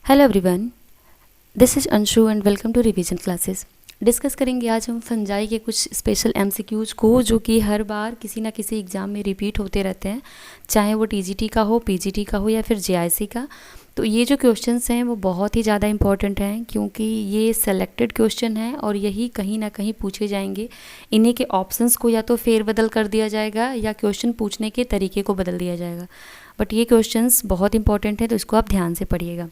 Hello everyone, this is Anshu and welcome to revision classes. Discuss करेंगे आज हम fungi के कुछ स्पेशल एमसीक्यूज को जो कि हर बार किसी ना किसी एग्ज़ाम में रिपीट होते रहते हैं, चाहे वो टीजीटी का हो, पीजीटी का हो या फिर जेआईसी का। तो ये जो क्वेश्चंस हैं वो बहुत ही ज़्यादा इंपॉर्टेंट हैं क्योंकि ये सेलेक्टेड क्वेश्चन हैं और यही कहीं ना कहीं पूछे जाएंगे। इन्हीं के ऑप्शंस को या तो फेरबदल कर दिया जाएगा या क्वेश्चन पूछने के तरीके को बदल दिया जाएगा, बट ये क्वेश्चंस बहुत इंपॉर्टेंट है तो इसको आप ध्यान से पढ़िएगा।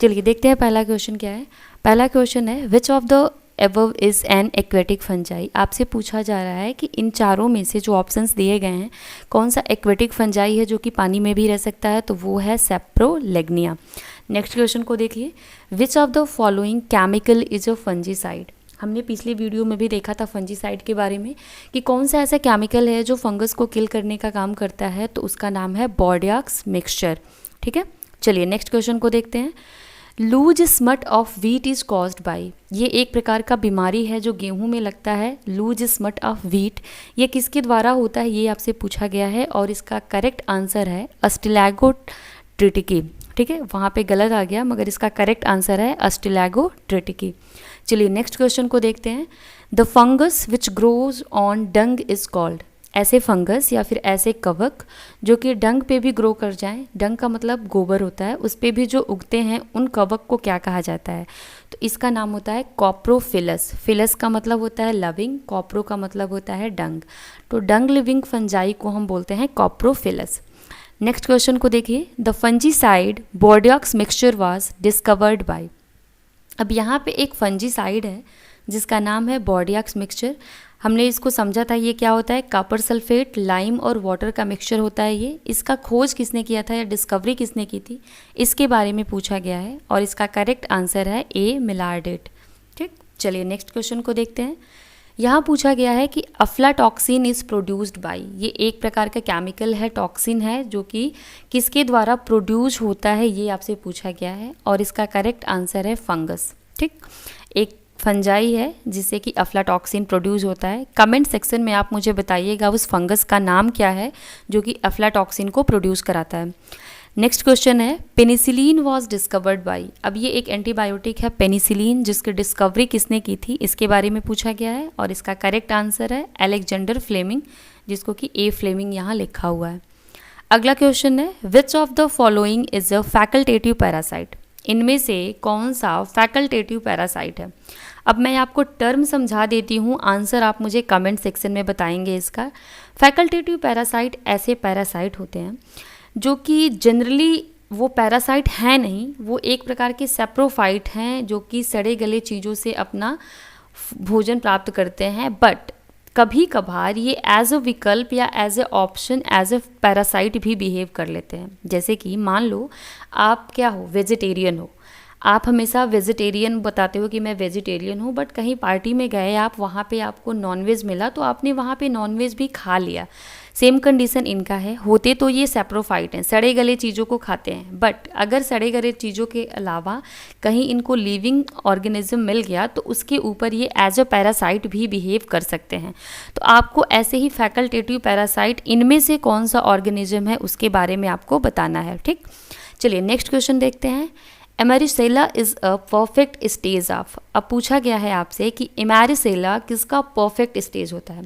चलिए देखते हैं पहला क्वेश्चन क्या है। पहला क्वेश्चन है which of the above is an aquatic fungi. आपसे पूछा जा रहा है कि इन चारों में से जो ऑप्शंस दिए गए हैं कौन सा एक्वेटिक फंजाई है जो कि पानी में भी रह सकता है, तो वो है सेप्रोलेग्निया। नेक्स्ट क्वेश्चन को देखिए, which of the following chemical is a fungicide. हमने पिछले वीडियो में भी देखा था फंजीसाइड के बारे में कि कौन सा ऐसा केमिकल है जो फंगस को किल करने का काम करता है, तो उसका नाम है बॉर्डियक्स मिक्सचर। ठीक है, चलिए नेक्स्ट क्वेश्चन को देखते हैं। Loose smut of wheat is caused by. ये एक प्रकार का बीमारी है जो गेहूं में लगता है। लूज स्मट ऑफ व्हीट ये किसके द्वारा होता है, ये आपसे पूछा गया है और इसका करेक्ट आंसर है अस्टिलैगोट्रिटिकी। ठीक है, वहाँ पे गलत आ गया मगर इसका करेक्ट आंसर है अस्टिलैगोट्रिटिकी। चलिए नेक्स्ट क्वेश्चन को देखते हैं। The fungus which grows on Dang is called. ऐसे फंगस या फिर ऐसे कवक जो कि डंग पे भी ग्रो कर जाएं, डंग का मतलब गोबर होता है, उस पे भी जो उगते हैं उन कवक को क्या कहा जाता है, तो इसका नाम होता है कॉप्रोफिलस। फिलस का मतलब होता है लविंग, कॉप्रो का मतलब होता है डंग, तो डंग लिविंग फंजाई को हम बोलते हैं कॉप्रोफिलस। नेक्स्ट क्वेश्चन को देखिए, the fungicide Bordeaux mixture was discovered by. अब यहाँ पे एक फंजीसाइड है जिसका नाम है बॉर्डियक्स मिक्सचर। हमने इसको समझा था ये क्या होता है, कॉपर सल्फेट, लाइम और वाटर का मिक्सचर होता है ये। इसका खोज किसने किया था या डिस्कवरी किसने की थी, इसके बारे में पूछा गया है और इसका करेक्ट आंसर है ए मिलार्डेट। ठीक, चलिए नेक्स्ट क्वेश्चन को देखते हैं। यहाँ पूछा गया है कि अफ्लाटॉक्सिन इज़ प्रोड्यूस्ड बाई। ये एक प्रकार का केमिकल है, टॉक्सिन है जो कि किसके द्वारा प्रोड्यूस होता है, ये आपसे पूछा गया है और इसका करेक्ट आंसर है फंगस। ठीक, एक फंजाई है जिससे कि अफ्लाटॉक्सिन प्रोड्यूस होता है। कमेंट सेक्शन में आप मुझे बताइएगा उस फंगस का नाम क्या है जो कि अफ्लाटॉक्सिन को प्रोड्यूस कराता है। नेक्स्ट क्वेश्चन है, पेनिसिलिन वॉज डिस्कवर्ड बाई। अब ये एक एंटीबायोटिक है पेनिसिलिन जिसकी डिस्कवरी किसने की थी, इसके बारे में पूछा गया है और इसका करेक्ट आंसर है अलेक्जेंडर फ्लेमिंग, जिसको कि ए फ्लेमिंग यहाँ लिखा हुआ है। अगला क्वेश्चन है, which of the following is a facultative parasite. इनमें से कौन सा फैकल्टेटिव पैरासाइट है। अब मैं आपको टर्म समझा देती हूँ, आंसर आप मुझे कमेंट सेक्शन में बताएंगे इसका। फैकल्टेटिव पैरासाइट ऐसे पैरासाइट होते हैं जो कि जनरली वो पैरासाइट हैं नहीं, वो एक प्रकार के सेप्रोफाइट हैं जो कि सड़े गले चीज़ों से अपना भोजन प्राप्त करते हैं, बट कभी कभार ये एज अ विकल्प या as a option as a parasite भी बिहेव कर लेते हैं। जैसे कि मान लो आप क्या हो, वेजिटेरियन हो, आप हमेशा वेजिटेरियन बताते हो कि मैं वेजिटेरियन हूँ, बट कहीं पार्टी में गए आप, वहाँ पे आपको नॉनवेज मिला तो आपने वहाँ पे नॉनवेज भी खा लिया। सेम कंडीशन इनका है, होते तो ये सेप्रोफाइट हैं, सड़े गले चीज़ों को खाते हैं, बट अगर सड़े गले चीज़ों के अलावा कहीं इनको लिविंग ऑर्गेनिज्म मिल गया तो उसके ऊपर ये एज अ पैरासाइट भी बिहेव कर सकते हैं। तो आपको ऐसे ही फैकल्टेटिव पैरासाइट इनमें से कौन सा ऑर्गेनिज्म है उसके बारे में आपको बताना है। ठीक, चलिए नेक्स्ट क्वेश्चन देखते हैं। Emericella is a perfect stage of. अब पूछा गया है आपसे कि एमेरिसेला किसका परफेक्ट स्टेज होता है।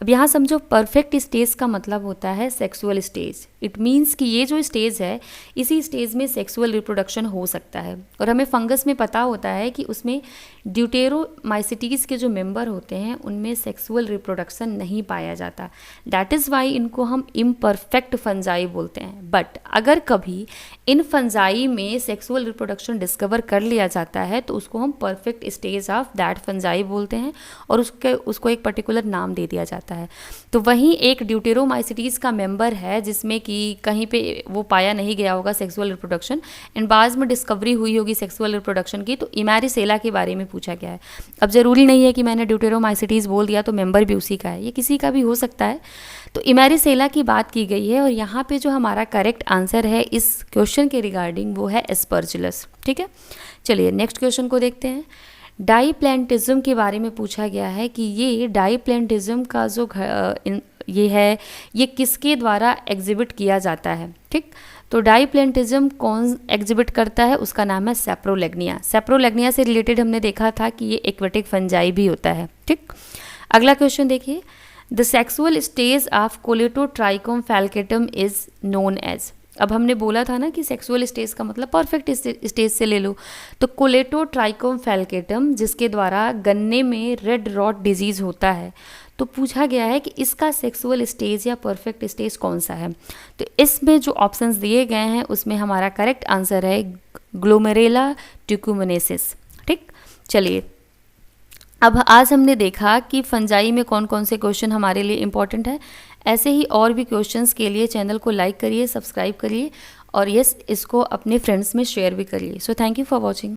अब यहाँ समझो, परफेक्ट स्टेज का मतलब होता है सेक्सुअल स्टेज। इट मीन्स कि ये जो स्टेज है इसी स्टेज में सेक्सुअल रिप्रोडक्शन हो सकता है और हमें फंगस में पता होता है कि उसमें ड्यूटेरोमाइसिटीज़ के जो मेंबर होते हैं उनमें सेक्सुअल रिप्रोडक्शन नहीं पाया जाता। दैट इज़ वाई इनको हम इम्परफेक्ट फंजाई बोलते हैं। बट अगर कभी इन फंजाई में सेक्सुअल रिप्रोडक्शन डिस्कवर कर लिया जाता है तो उसको हम perfect stage of that fungi बोलते हैं और उसको एक पर्टिकुलर नाम दे दिया जाता है। तो वहीं एक ड्यूटेरोमाइसिटीज़ का मेंबर है जिसमें कि कहीं पे वो पाया नहीं गया होगा सेक्सुअल रिप्रोडक्शन एंड बाद में डिस्कवरी हुई होगी सेक्सुअल रिप्रोडक्शन की, तो इमेरिसेला के बारे में पूछा गया है। अब ज़रूरी नहीं है कि मैंने ड्यूटेरोमाइसिटीज़ बोल दिया तो मेंबर भी उसी का है, ये किसी का भी हो सकता है। तो इमेरिसेला की बात की गई है और यहाँ पे जो हमारा करेक्ट आंसर है इस क्वेश्चन के रिगार्डिंग वो है एस्परजिलस। ठीक है, चलिए नेक्स्ट क्वेश्चन को देखते हैं। डाईप्लैंटिज्म के बारे में पूछा गया है कि ये डाईप्लैंटिज्म का जो ये है ये किसके द्वारा एग्जिबिट किया जाता है। ठीक, तो डाईप्लेंटिज्म कौन एग्जिबिट करता है, उसका नाम है सेप्रोलेग्निया। सेप्रोलेग्निया से रिलेटेड हमने देखा था कि ये एक्वेटिक फंजाई भी होता है। ठीक, अगला क्वेश्चन देखिए, the sexual stage of Colletotrichum falcatum is known as. अब हमने बोला था ना कि सेक्सुअल स्टेज का मतलब परफेक्ट स्टेज से ले लो, तो कोलेटोट्राइकोम फैल्केटम जिसके द्वारा गन्ने में रेड रॉट डिजीज़ होता है, तो पूछा गया है कि इसका सेक्सुअल स्टेज या परफेक्ट स्टेज कौन सा है। तो इसमें जो ऑप्शंस दिए गए हैं उसमें हमारा करेक्ट आंसर है ग्लोमेरेला ट्यूक्यूमिनेसिस। ठीक, चलिए अब आज हमने देखा कि फंजाई में कौन कौन से क्वेश्चन हमारे लिए इंपॉर्टेंट है। ऐसे ही और भी क्वेश्चंस के लिए चैनल को लाइक करिए, सब्सक्राइब करिए और यस, इसको अपने फ्रेंड्स में शेयर भी करिए। So thank you for watching.